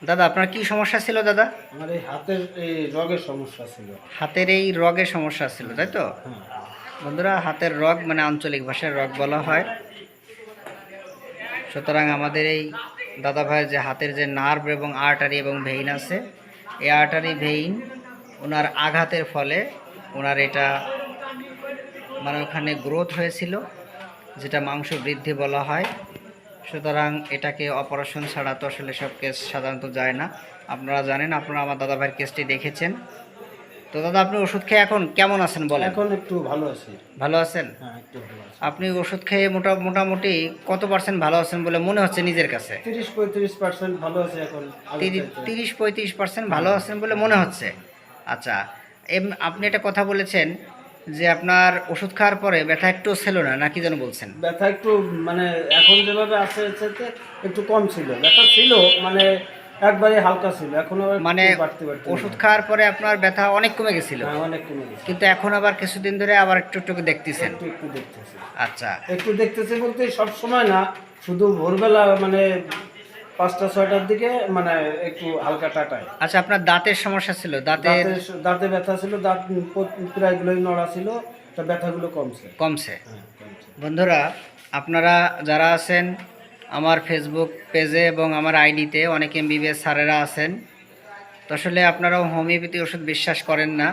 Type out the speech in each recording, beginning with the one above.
দাদা আপনার কি সমস্যা ছিল দাদা? আমার এই হাতের এই রগের সমস্যা ছিল। হাতের এই রগের সমস্যা ছিল, তাই তো? হ্যাঁ। বন্ধুরা, হাতের রগ মানে আঞ্চলিক ভাষায় রগ বলা হয়। সুতরাং আমাদের এই দাদা ভাইয়ের যে হাতের যে নার্ভ এবং আর্টারি এবং ভেইন আছে, এই আর্টারি ভেইন ওনার আঘাতের ফলে ওনার এটা মানে ওখানে গ্রোথ হয়েছিল, যেটা মাংস বৃদ্ধি বলা হয়। সুতরাং এটাকে অপারেশন ছাড়া তো আসলে সব কেস সাধারণত যায় না। আপনারা জানেন, আপনারা আমার দাদা ভাইয়ের কেসটি দেখেছেন। তো দাদা, আপনি ওষুধ খেয়ে এখন কেমন আছেন বলেন? এখন একটু ভালো আছি। ভালো আছেন? হ্যাঁ, একটু ভালো আছি। আপনি ওষুধ খেয়ে মোটামুটি কত পার্সেন্ট ভালো আছেন বলে মনে হচ্ছে নিজের কাছে? 30-35% ভালো আছে এখন। 30-35% ভালো আছেন বলে মনে হচ্ছে। আচ্ছা, আপনি একটা কথা বলেছেন যে আপনার ওষুধ খাওয়ার পরে ব্যথা একটু ছিল না, নাকি যেন বলছেন? ব্যথা একটু মানে এখন যেভাবে আছে সেতে একটু কম ছিল। ব্যথা ছিল মানে একবারে হালকা ছিল। এখন আবার মানে একটু বাড়তে ওষুধ খাওয়ার পরে আপনার ব্যথা অনেক কমে গেছিল, হ্যাঁ, অনেক কমে গেছে। কিন্তু এখন আবার কিছুদিন ধরে আবার একটু একটু দেখতেছেন। একটু দেখতেছি। আচ্ছা, একটু দেখতেছি বলতে সব সময় না, শুধু ভোরবেলা মানে 5টা-6টার দিকে মানে একটু হালকা টাটায়। আচ্ছা, আপনার দাঁতের সমস্যা ছিল, দাঁতের দাঁতে ব্যথা ছিল, দাঁত প্রায়গুলোই নড়া ছিল, তা ব্যথাগুলো কমছে। কমছে? হ্যাঁ, কমছে। বন্ধুরা, আপনারা যারা আছেন আমার ফেসবুক পেজে এবং আমার আইডিতে অনেক এমবিবিএস স্যারেরা আছেন, তো আসলে আপনারাও হোমিওপ্যাথি ওষুধ বিশ্বাস করেন না।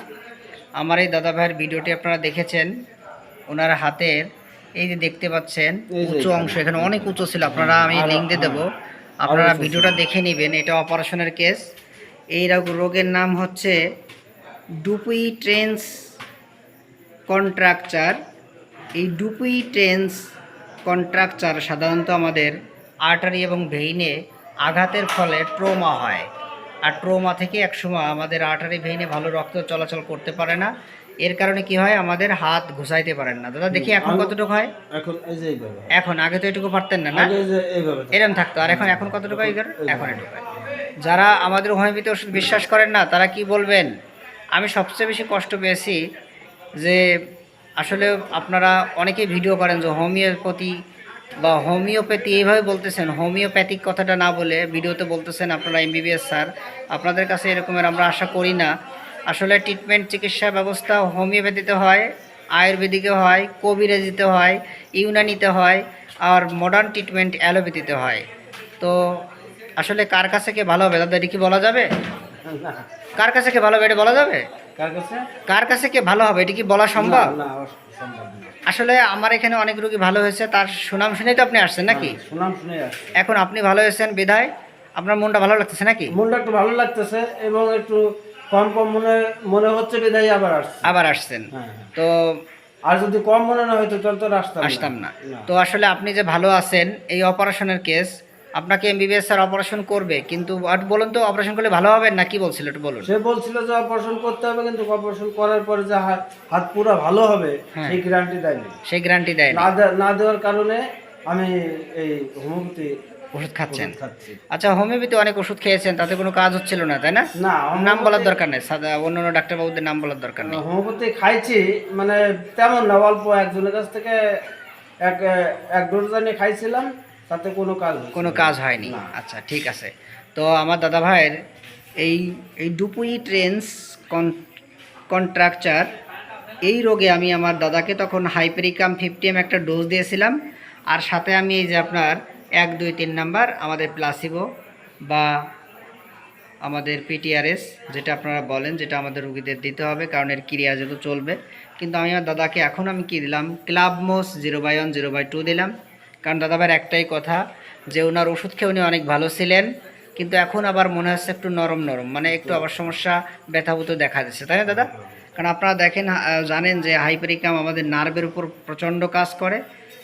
আমার এই দাদা ভাইয়ের ভিডিওটি আপনারা দেখেছেন। ওনার হাতের এই যে দেখতে পাচ্ছেন এই যে উঁচু অংশ, এখানে অনেক উঁচু ছিল। আপনারা, আমি লিঙ্ক দিয়ে দেবো, আপনারা উঁচু ভিডিওটা ছিল। দেখে নেবেন। এটা অপারেশনের কেস। এই রোগের নাম হচ্ছে ডুপুই ট্রেন্স কন্ট্রাকচার। এই ডুপুই ট্রেন্স কন্ট্রাকচার সাধারণত আমাদের আর্টারি এবং ভেইনে আঘাতের ফলে ট্রোমা হয়। আর ট্রোমা থেকে একসময় আমাদের আর্টারি ভেইনে ভালো রক্ত চলাচল করতে পারে না। এর কারণে কি হয়, আমাদের হাত ঘুষাইতে পারেন না। দাদা দেখি এখন কতটুকু হয়? এখন এই যে এইভাবে। এখন, আগে তো এটুকু পারতেন না, না? আগে এই যে এইভাবে থাকতো। এরম থাকতো। আর এখন এখন কতটুকু হয়? এখন এটুকু হয়। যারা আমাদের হোমিওপ্যাথি ওষুধ বিশ্বাস করেন না, তারা কি বলবেন? আমি সবচেয়ে বেশি কষ্ট পেয়েছি যে আসলে আপনারা অনেকেই ভিডিও করেন যে হোমিওপ্যাথি বা হোমিওপ্যাথি এইভাবে বলতেছেন, হোমিওপ্যাথিক কথাটা না বলে ভিডিওতে বলতেছেন আপনারা এমবিবিএস স্যার। আপনাদের কাছে এরকমের আমরা আশা করি না। আসলে ট্রিটমেন্ট, চিকিৎসা ব্যবস্থা হোমিওপ্যাথিতে হয়, আয়ুর্বেদিকে হয়, কবিরাজিতে হয়, ইউনানিতে হয়, আর মডার্ন ট্রিটমেন্ট অ্যালোপ্যাথিতে হয়। তো আসলে কার কাছে কে ভালো হবে দাদা, এটা কি বলা যাবে? না, কার কাছে কে ভালো হবে এটা বলা যাবে? কার কাছে? কার কাছে কে ভালো হবে এটা কি বলা সম্ভব? না, সম্ভব না। আসলে আমার এখানে অনেক রোগী ভালো হয়েছে, তার সুনাম শুনেই তো আপনি আসছেন নাকি? হ্যাঁ, সুনাম শুনে আসছে। এখন আপনি ভালো হয়েছেন বিধায় আপনার মনটা ভালো লাগতেছে নাকি? মনটা একটু ভালো লাগতেছে এবং একটু কম কম মনে মনে হচ্ছে বিধায় আবার আসছে। আবার আসছেন। হ্যাঁ, হ্যাঁ। তো আর যদি কম মনে না হইতো তাহলে তো আসতাম না। না। তো আসলে আপনি যে ভালো আছেন, এই অপারেশনের কেস আপনাকে এমবিবিএস স্যার অপারেশন করবে, কিন্তু বলুন তো অপারেশন করলে ভালো হবেন না কি বলছিল একটু বলুন। সে বলছিল যে অপারেশন করতে হবে, কিন্তু অপারেশন করার পরে যে হাত পুরো ভালো হবে হ্যাঁ। সেই গ্যারান্টি দেয়নি। সেই গ্যারান্টি দেয় না। না দেওয়ার কারণে আমি এই হোমিওপ্যাথি ওষুধ খাচ্ছেন? খাচ্ছি। আচ্ছা, হোমিওপ্যাথি অনেক ওষুধ খেয়েছেন, তাতে কোনো কাজ হচ্ছিল না, তাই না? না, নাম বলার দরকার নেই, সাদা অন্য অন্য ডাক্তারবাবুদের নাম বলার দরকার নেই। হোমিওপ্যাথি খাইছি মানে তেমন না, অল্প একজনের কাছ থেকে এক এক ডোজ আনিয়ে খাইছিলাম, তাতে কোনো কাজ হয়নি? না। আচ্ছা, ঠিক আছে। তো আমার দাদা ভাইয়ের এই এই ডুপুই ট্রেন্স কন্ট্রাকচার এই রোগে আমি আমার দাদাকে তখন হাইপেরিকাম 50 একটা ডোজ দিয়েছিলাম। আর সাথে আমি এই যে আপনার 1, 2, 3 নাম্বার আমাদের প্লাসিবো বা আমাদের পিটিআরএস, যেটা আপনারা বলেন, যেটা আমাদের রুগীদের দিতে হবে, কারণ এর ক্রিয়া যেহেতু চলবে। কিন্তু আমি আমার দাদাকে এখন আমি কি দিলাম, ক্লাবমোস 0/1 0/2 দিলাম। কারণ দাদাভাইয়ের একটাই কথা যে ওনার ওষুধ খেয়ে উনি অনেক ভালো ছিলেন, কিন্তু এখন আবার মনে হচ্ছে একটু নরম নরম, মানে একটু আবার সমস্যা, ব্যথাভূত দেখা দিচ্ছে, তাই না দাদা? কারণ আপনারা দেখেন, জানেন যে হাইপেরিকাম আমাদের নার্ভের উপর প্রচণ্ড কাজ করে।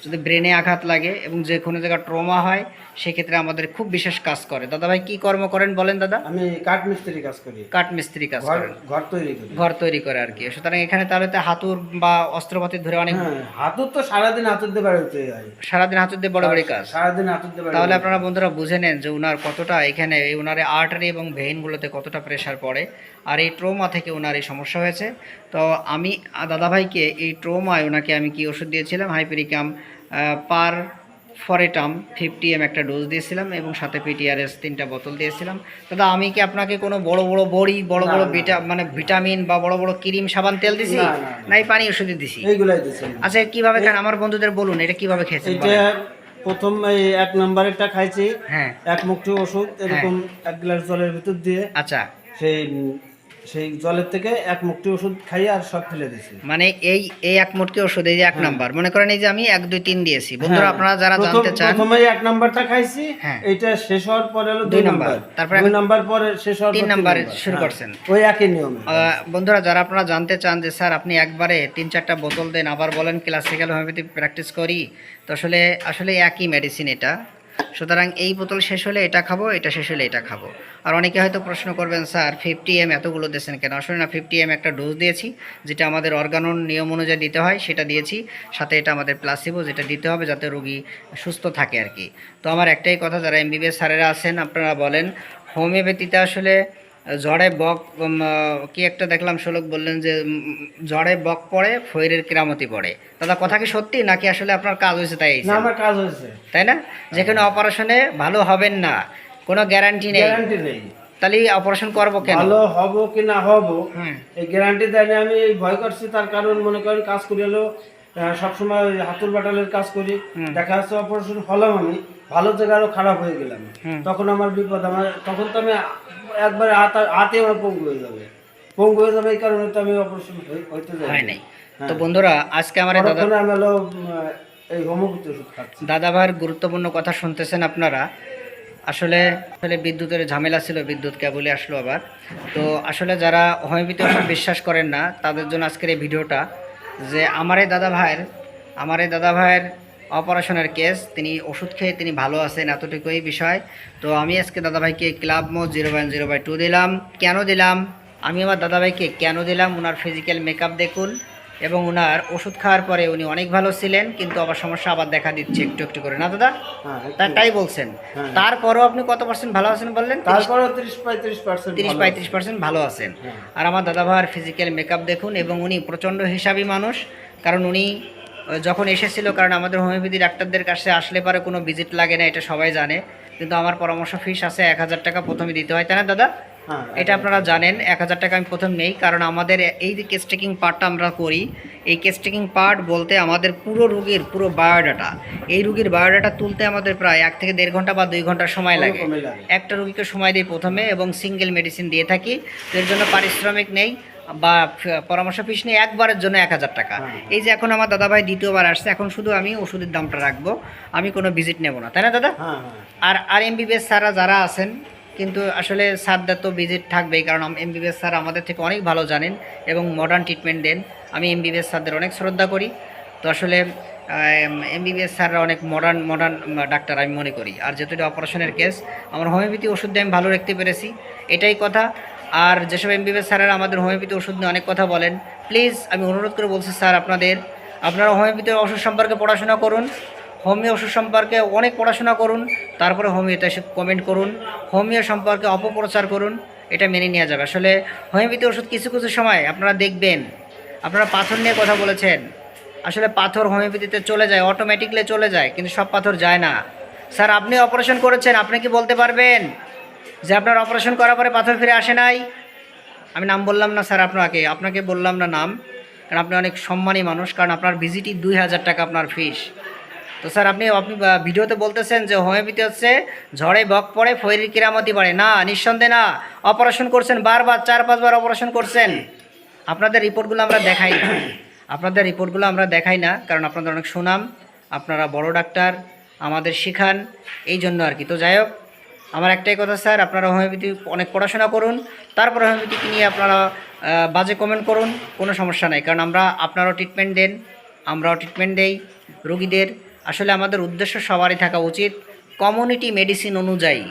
যদি ব্রেনে আঘাত লাগে এবং যে কোনো জায়গায় ট্রমা হয়, সেক্ষেত্রে আমাদের খুব বিশেষ কাজ করে। দাদাভাই কি কর্ম করেন বলেন দাদা? আমি কাঠ মিস্ত্রি কাজ করি। কাঠ মিস্ত্রি কাজ করেন, ঘর তৈরি করি। ঘর তৈরি করে আর কি। সুতরাং এখানে তাহলে তো হাতুর বা অস্ত্রপাতি ধরে অনেক, হ্যাঁ, হাতুর তো সারাদিন হাতুর দিয়ে বাড়িতে হয়। সারাদিন হাতুর দিয়ে বড় বড় কাজ। সারাদিন হাতুর দিয়ে তাহলে আপনারা বন্ধুরা বুঝে নেন যে উনার কতটা এখানে উনার আর্টারি এবং ভেইনগুলোতে কতটা প্রেশার পড়ে, আর এই ট্রোমা থেকে ওনার এই সমস্যা হয়েছে। তো আমি দাদাভাইকে এই ট্রোমায় ওনাকে আমি কি ওষুধ দিয়েছিলাম, হাইপেরিকাম পার ফরেটাম 50 ml একটা ডোজ দিয়েছিলাম এবং সাথে পিটিআরএস 3টা বোতল দিয়েছিলাম। দাদা আমি কি আপনাকে কোনো বড় বড় বড়ি বড় বড় মানে ভিটামিন বা বড় বড় ক্রিম সাবান তেল দিছি? নাই পানি ওষুধই দিছি। এইগুলাই দিছেন। আচ্ছা কিভাবে খান আমার বন্ধুদের বলুন, এটা কিভাবে খেয়েছেন? এটা প্রথম এই 1 নম্বরেরটা খাইছি, হ্যাঁ, এক মুঠো ওষুধ এরকম 1 গ্লাস জলের ভিতর দিয়ে, আচ্ছা সেই সেই জলের থেকে এক মুঠো ওষুধ খাই আর সব ফেলে দিছি। মানে এই এক মুটকি ওষুধ, এই যে 1 নাম্বার, মনে করেন এই যে আমি 1 2 3 দিয়েছি। বন্ধুরা আপনারা যারা জানতে চান, প্রথমে 1 নাম্বারটা খাইছি, এইটা শেষ হওয়ার পরে হলো 2 নাম্বার, তারপর 2 নাম্বার পরে শেষ হওয়ার 3 নাম্বারে শুরু করছেন, ওই একই নিয়ম। বন্ধুরা যারা আপনারা জানতে চান যে স্যার আপনি একবারে 3-4টা বোতল দেন আবার বলেন ক্লাসিক্যাল হোমিওপ্যাথি প্র্যাকটিস করি, তো আসলে একই মেডিসিন এটা। সুতরাং এই বোতল শেষ হলে এটা খাবো, এটা শেষ হলে এটা খাবো। আর অনেকে হয়তো প্রশ্ন করবেন স্যার 50 ml এতগুলো দিয়েছেন কেন? আসলে না, 50 ml একটা ডোজ দিয়েছি, যেটা আমাদের অর্গানন নিয়ম অনুযায়ী দিতে হয় সেটা দিয়েছি, সাথে এটা আমাদের প্লাসিবো যেটা দিতে হবে যাতে রোগী সুস্থ থাকে আর কি। তো আমার একটাই কথা, যারা এমবিবিএস স্যারেরা আছেন আপনারা বলেন হোমিওপ্যাথিতে আসলে ঝড়ে বক কি একটা দেখলাম শ্লোক বললেন যে ঝড়ে বক পড়ে ফৈরের কেরামতি পড়ে। দাদা কথা কি সত্যি নাকি আসলে আপনার কাজ হয়েছে তাই? না, আমার কাজ হয়েছে, তাই না? যেখানে অপারেশনে ভালো হবেন না কোনো গ্যারান্টি নেই, তাহলে অপারেশন করবো কেন? ভালো হব কি না হব এই গ্যারান্টি দেয়নি। আমি এই ভয় করছি তার কারণ মনে করেন কাজ করি হলো সবসময় হাতুর বাটালের কাজ করি, দেখা যাচ্ছে অপারেশন হলাম আমি ভালো জায়গায় আরো খারাপ হয়ে গেলাম, তখন আমার বিপদ। তখন তো আমি একবারে হাতে আমার পঙ্গু হয়ে যাবে এই কারণে তো আমি অপারেশন হইতে যাই নাই। তো বন্ধুরা আজকে আমার এই হোমিওপ্যাথি ওষুধ খাচ্ছি। দাদা ভাইয়ের গুরুত্বপূর্ণ কথা শুনতেছেন আপনারা। আসলে বিদ্যুতের ঝামেলা ছিল, বিদ্যুৎ কেবলই আসলো আবার। তো আসলে যারা হোমিওপ্যাথি ওষুধ বিশ্বাস করেন না তাদের জন্য আজকের এই ভিডিওটা, যে আমার এই দাদা ভাইয়ের অপারেশনের কেস, তিনি ওষুধ খেয়ে তিনি ভালো আছেন, এতটুকুই বিষয়। তো আমি আজকে দাদাভাইকে ক্লাব মোড 0/0/2 দিলাম। কেন দিলাম? আমি আমার দাদাভাইকে কেন দিলাম? ওনার ফিজিক্যাল মেকআপ দেখুন এবং ওনার ওষুধ খাওয়ার পরে উনি অনেক ভালো ছিলেন, কিন্তু আবার সমস্যা আবার দেখা দিচ্ছে একটু একটু করে, না দাদা? তাই বলছেন। তারপরেও আপনি কত পার্সেন্ট ভালো আছেন বললেন? তারপরেও 30-35% ভালো আছেন। আর আমার দাদা ভাইয়ের ফিজিক্যাল মেকআপ দেখুন, এবং উনি প্রচণ্ড হিসাবী মানুষ। কারণ উনি যখন এসেছিল, কারণ আমাদের হোমিওপ্যাথি ডাক্তারদের কাছে আসলে পরে কোনো ভিজিট লাগে না, এটা সবাই জানে, কিন্তু আমার পরামর্শ ফিস আছে 1000 টাকা প্রথমে দিতে হয়, তাই না দাদা? এটা আপনারা জানেন, 1000 টাকা আমি প্রথম নেই, কারণ আমাদের এই যে কেস টেকিং পার্টটা আমরা করি, এই কেস টেকিং পার্ট বলতে আমাদের পুরো রোগীর পুরো বায়োডাটা, এই রোগীর বায়োডাটা তুলতে আমাদের প্রায় 1 থেকে 1.5 ঘন্টা বা 2 ঘন্টা সময় লাগে। একটা রোগীকে সময় দিই প্রথমে, এবং সিঙ্গেল মেডিসিন দিয়ে থাকি, এর জন্য পারিশ্রমিক নেই বা পরামর্শ ফিস নেই, একবারের জন্য 1000 টাকা। এই যে এখন আমার দাদাভাই দ্বিতীয়বার আসছে, এখন শুধু আমি ওষুধের দামটা রাখবো, আমি কোনো ভিজিট নেব না, তাই না দাদা? আর এমবিবিএস স্যাররা যারা আছেন, কিন্তু আসলে স্যারদের তো ভিজিট থাকবেই, কারণ এমবিবিএস স্যার আমাদের থেকে অনেক ভালো জানেন এবং মডার্ন ট্রিটমেন্ট দেন। আমি এমবিবিএস স্যারদের অনেক শ্রদ্ধা করি। তো আসলে এমবিবিএস স্যাররা অনেক মডার্ন ডাক্তার আমি মনে করি। আর যেহেতু এটা অপারেশনের কেস, আমার হোমিওপ্যাথি ওষুধ দিয়ে আমি ভালো রাখতে পেরেছি, এটাই কথা। আর যেসব এমবিবিএস স্যারেরা আমাদের হোমিওপ্যাথি ওষুধ নিয়ে অনেক কথা বলেন, প্লিজ আমি অনুরোধ করে বলছি স্যার, আপনারা হোমিওপ্যাথি ওষুধ সম্পর্কে পড়াশোনা করুন, হোমিও ওষুধ সম্পর্কে অনেক পড়াশোনা করুন, তারপরে হোমিওতে এসে কমেন্ট করুন, হোমিও সম্পর্কে অপপ্রচার করুন, এটা মেনে নেওয়া যাবে। আসলে হোমিওপ্যাথি ওষুধ কিছু কিছু সময় আপনারা দেখবেন, আপনারা পাথর নিয়ে কথা বলেছেন, আসলে পাথর হোমিওপ্যাথিতে চলে যায়, অটোমেটিকলি চলে যায়, কিন্তু সব পাথর যায় না। স্যার আপনি অপারেশন করেছেন, আপনি কি বলতে পারবেন যে আপনার অপারেশন করার পরে পাথর ফিরে আসে নাই? আমি নাম বললাম না স্যার, আপনাকে বললাম না নাম, কারণ আপনি অনেক সম্মানী মানুষ, কারণ আপনার ভিজিটই 2000 টাকা আপনার ফিস। তো স্যার আপনি ভিডিওতে বলতেছেন যে হোমিওপ্যাথি হচ্ছে ঝড়ে বক পড়ে ফৈরির কেরামতি বাড়ে। না, নিঃসন্দেহে না। অপারেশন করছেন বারবার, 4-5 বার অপারেশন করছেন। আপনাদের রিপোর্টগুলো আমরা দেখাই না, কারণ আপনাদের অনেক সুনাম, আপনারা বড় ডাক্তার, আমাদের শিখান, এই জন্য আর কি। তো যাই হোক, আমার একটাই কথা স্যার, আপনারা হোমিওপ্যাথি অনেক পড়াশোনা করুন, তারপরে হোমিওপ্যাথি নিয়ে আপনারা বাজে কমেন্ট করুন, কোনো সমস্যা নাই, কারণ আপনারাও ট্রিটমেন্ট দেন, আমরাও ট্রিটমেন্ট দেই রোগীদের। আসলে আমাদের উদ্দেশ্য সবারই থাকা উচিত কমিউনিটি মেডিসিন অনুযায়ী।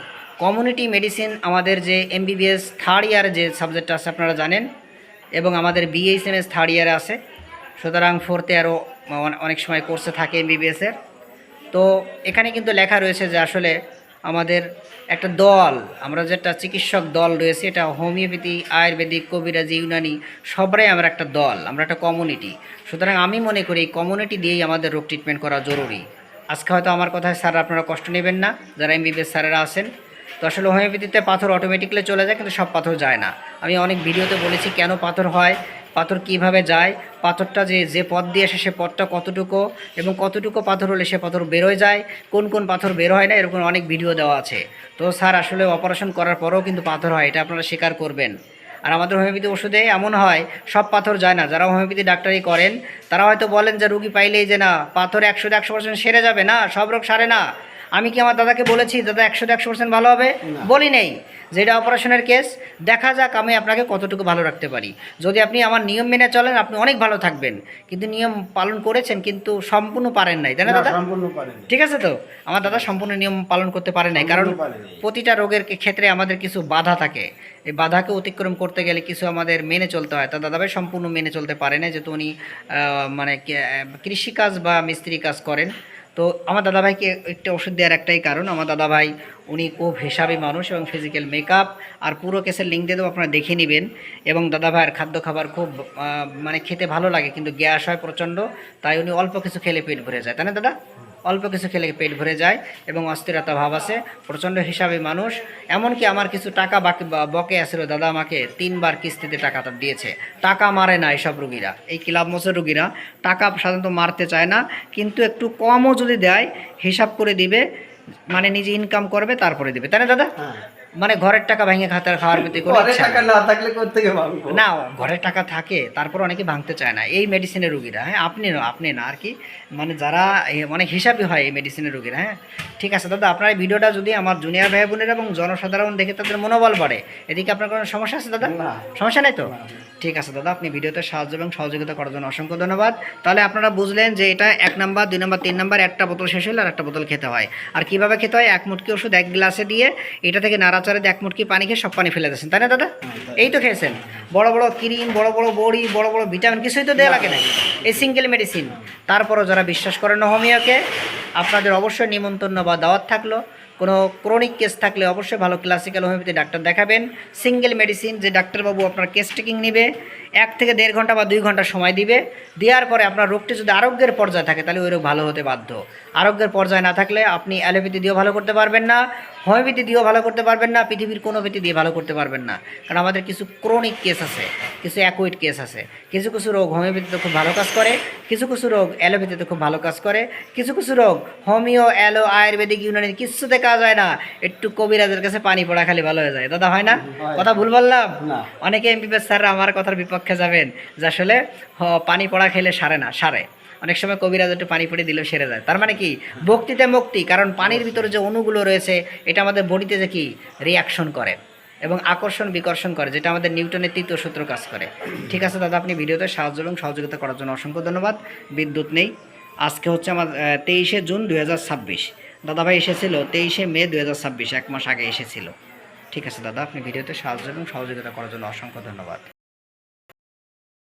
কমিউনিটি মেডিসিন আমাদের যে এমবিবিএস থার্ড ইয়ারে যে সাবজেক্টটা আছে আপনারা জানেন, এবং আমাদের বিএসএমএস থার্ড ইয়ারে আছে, সুতরাং ফোর্থে আরও অনেক সময় কোর্সে থাকে এমবিবিএসের। তো এখানে কিন্তু লেখা রয়েছে যে আসলে আমাদের একটা দল, আমরা যেটা চিকিৎসক দল রয়েছে, এটা হোমিওপ্যাথি, আয়ুর্বেদিক, কবিরাজি, ইউনানি, সবাই আমরা একটা দল, আমরা একটা কমিউনিটি। সুতরাং আমি মনে করি এই কমিউনিটি দিয়েই আমাদের রোগ ট্রিটমেন্ট করা জরুরি। আজকে হয়তো আমার কথায় স্যার আপনারা কষ্ট নেবেন না, যারা এমবিবিএস স্যারেরা আছেন। তো আসলে হোমিওপ্যাথিতে পাথর অটোমেটিক্যালি চলে যায়, কিন্তু সব পাথর যায় না। আমি অনেক ভিডিওতে বলেছি কেন পাথর হয়, পাথর কিভাবে যায়, পাথরটা যে পথ দিয়ে আসে সে পথটা কতটুকু, এবং কতটুকু পাথর হলে সে পাথর বেরোয় যায়, কোন কোন পাথর বের হয় না, এরকম অনেক ভিডিও দেওয়া আছে। তো স্যার আসলে অপারেশন করার পরেও কিন্তু পাথর হয়, এটা আপনারা স্বীকার করবেন। আর আমাদের হোমিওপ্যাথি ওষুধে এমন হয় সব পাথর যায় না। যারা হোমিওপ্যাথি ডাক্তারি করেন তারা হয়তো বলেন যে রুগী পাইলেই যে না পাথর 100% সেরে যাবে, না, সব রোগ সারে না। আমি কি আমার দাদাকে বলেছি দাদা 100% ভালো হবে? বলি নেই। যেটা অপারেশনের কেস, দেখা যাক আমি আপনাকে কতটুকু ভালো রাখতে পারি। যদি আপনি আমার নিয়ম মেনে চলেন আপনি অনেক ভালো থাকবেন, কিন্তু নিয়ম পালন করেছেন কিন্তু সম্পূর্ণ পারেন নাই, তাই না দাদা? সম্পূর্ণ পারেনি। ঠিক আছে, তো আমার দাদা সম্পূর্ণ নিয়ম পালন করতে পারে নাই, কারণ প্রতিটা রোগের ক্ষেত্রে আমাদের কিছু বাধা থাকে। এই বাধাকে অতিক্রম করতে গেলে কিছু আমাদের মেনে চলতে হয়। তা দাদাভাই সম্পূর্ণ মেনে চলতে পারে না, যেহেতু উনি মানে কৃষিকাজ বা মিস্ত্রি কাজ করেন। তো আমার দাদাভাইকে একটা ওষুধ দেওয়ার একটাই কারণ, আমার দাদাভাই উনি খুব হিসাবি মানুষ এবং ফিজিক্যাল মেকআপ, আর পুরো কেসের লিঙ্ক দিয়ে দেবো, আপনারা দেখে নেবেন। এবং দাদাভাইয়ের খাদ্য খাবার খুব মানে খেতে ভালো লাগে, কিন্তু গ্যাস হয় প্রচণ্ড, তাই উনি অল্প কিছু খেলে পেট ভরে যায়, তাই না দাদা? অল্প কিছু খেলে পেট ভরে যায় এবং অস্থিরতা ভাব আছে, প্রচণ্ড হিসাবে মানুষ। এমনকি আমার কিছু টাকা বকে আসছিল, দাদা আমাকে 3বার কিস্তিতে টাকাটা দিয়েছে। টাকা মারে না এসব রুগীরা, এই ক্লাব মোচের রুগীরা টাকা সাধারণত মারতে চায় না, কিন্তু একটু কমও যদি দেয় হিসাব করে দিবে, মানে নিজে ইনকাম করবে তারপরে দিবে, তাই না দাদা? মানে ঘরের টাকা ভেঙে খাওয়ার প্রতি কোনো ইচ্ছা নেই। না থাকলে কোত্থেকে ভাঙবো? না, ঘরের টাকা থাকে তারপর অনেকে ভাঙতে চায় না এই মেডিসিনের রুগীরা। হ্যাঁ, আপনি না আর কি, মানে যারা অনেক হিসাবই হয় এই মেডিসিনের রুগীরা। হ্যাঁ, ঠিক আছে দাদা, আপনার এই ভিডিওটা যদি আমার জুনিয়র ভাই বোনেরা এবং জনসাধারণ দেখে তাদের মনোবল বাড়ে, এদিকে আপনার কোনো সমস্যা আছে দাদা? না। সমস্যা নেই তো? ঠিক আছে দাদা, আপনি ভিডিওতে সাহায্য এবং সহযোগিতা করার জন্য অসংখ্য ধন্যবাদ। তাহলে আপনারা বুঝলেন যে এটা 1 নাম্বার, 2 নাম্বার, 3 নাম্বার, একটা বোতল শেষ হলে আর একটা বোতল খেতে হয়। আর কিভাবে খেতে হয়, 1 মুটকি ওষুধ 1 গ্লাসে দিয়ে এটা থেকে নাড়াচাড়া দিয়ে 1 মুটকি পানি খেয়ে সব পানি ফেলে দিয়েছেন, তাই না দাদা? এই তো খেয়েছেন। বড় বড় ক্রিম, বড় বড় বড়ি, বড় বড় ভিটামিন কিছুই তো দেওয়া লাগে না, এই সিঙ্গেল মেডিসিন। তারপরও যারা বিশ্বাস করেন না হোমিওকে, আপনাদের অবশ্যই নিমন্ত্রণ বা দাওয়াত থাকলো। কোনো ক্রনিক কেস থাকলে অবশ্যই ভালো ক্লাসিক্যাল হোমিওপ্যাথি ডাক্তার দেখাবেন। সিঙ্গেল মেডিসিন, যে ডাক্তারবাবু আপনার কেস টেকিং নেবে, 1 থেকে 1.5 ঘন্টা বা 2 ঘন্টা সময় দিবে। দেওয়ার পরে আপনার রোগটি যদি আরোগ্যের পর্যায়ে থাকে তাহলে ওই রোগ ভালো হতে বাধ্য। আরোগ্যের পর্যায়ে না থাকলে আপনি অ্যালোপ্যাথি দিয়েও ভালো করতে পারবেন না, হোমিওপ্যাথি দিয়েও ভালো করতে পারবেন না, পৃথিবীর কোনো প্যাথি দিয়ে ভালো করতে পারবেন না। কারণ আমাদের কিছু ক্রনিক কেস আছে, কিছু অ্যাকুইড কেস আছে। কিছু কিছু রোগ হোমিওপ্যাথিতে খুব ভালো কাজ করে, কিছু কিছু রোগ অ্যালোপ্যাথিতে খুব ভালো কাজ করে, কিছু কিছু রোগ হোমিও, অ্যালো, আয়ুর্বেদিক, ইউনানি কিছুতে কাজ হয় না, একটু কবিরাজের কাছে পানি পড়া খালি ভালো হয়ে যায়। দাদা হয় না? কথা ভুল বললাম? অনেকে এমবিবিএস স্যাররা আমার কথার বিপক্ষে যাবেন যে আসলে পানি পড়া খেলে সারে না, সারে। অনেক সময় কবিরাজ একটু পানি পড়ে দিলেও সেরে যায়। তার মানে কি ভক্তিতে মুক্তি, কারণ পানির ভিতরে যে অণুগুলো রয়েছে এটা আমাদের বডিতে যে কি রিয়াকশন করে এবং আকর্ষণ বিকর্ষণ করে, যেটা আমাদের নিউটনের 3য় সূত্র কাজ করে। ঠিক আছে দাদা, আপনি ভিডিওতে সাহায্য এবং সহযোগিতা করার জন্য অসংখ্য ধন্যবাদ। বিদ্যুৎ নেই, আজকে হচ্ছে আমার 23শে জুন 2026। দাদাভাই এসেছিল 23শে মে 2026, 1 মাস আগে এসেছিল। ঠিক আছে দাদা, আপনি ভিডিওতে সাহায্য এবং সহযোগিতা করার জন্য অসংখ্য ধন্যবাদ।